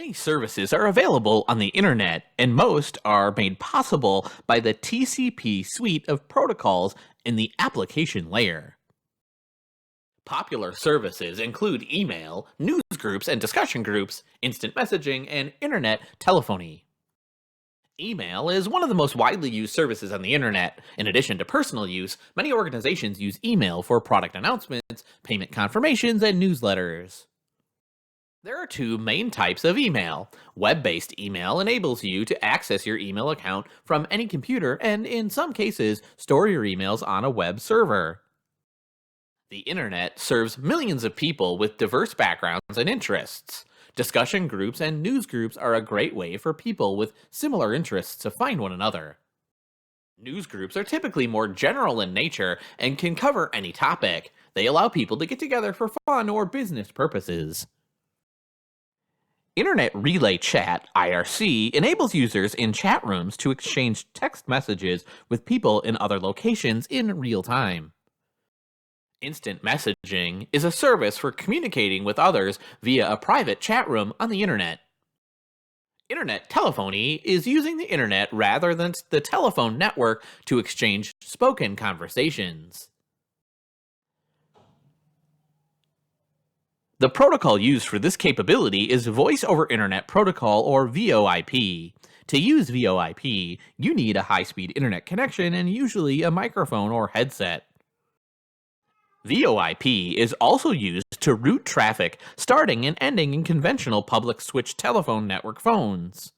Many services are available on the internet, and most are made possible by the TCP suite of protocols in the application layer. Popular services include email, newsgroups and discussion groups, instant messaging, and internet telephony. Email is one of the most widely used services on the internet. In addition to personal use, many organizations use email for product announcements, payment confirmations, and newsletters. There are two main types of email. Web-based email enables you to access your email account from any computer and, in some cases, store your emails on a web server. The internet serves millions of people with diverse backgrounds and interests. Discussion groups and news groups are a great way for people with similar interests to find one another. News groups are typically more general in nature and can cover any topic. They allow people to get together for fun or business purposes. Internet Relay Chat, IRC, enables users in chat rooms to exchange text messages with people in other locations in real time. Instant messaging is a service for communicating with others via a private chat room on the internet. Internet telephony is using the internet rather than the telephone network to exchange spoken conversations. The protocol used for this capability is Voice over Internet Protocol, or VOIP. To use VOIP, you need a high-speed internet connection and usually a microphone or headset. VOIP is also used to route traffic starting and ending in conventional public switch telephone network phones.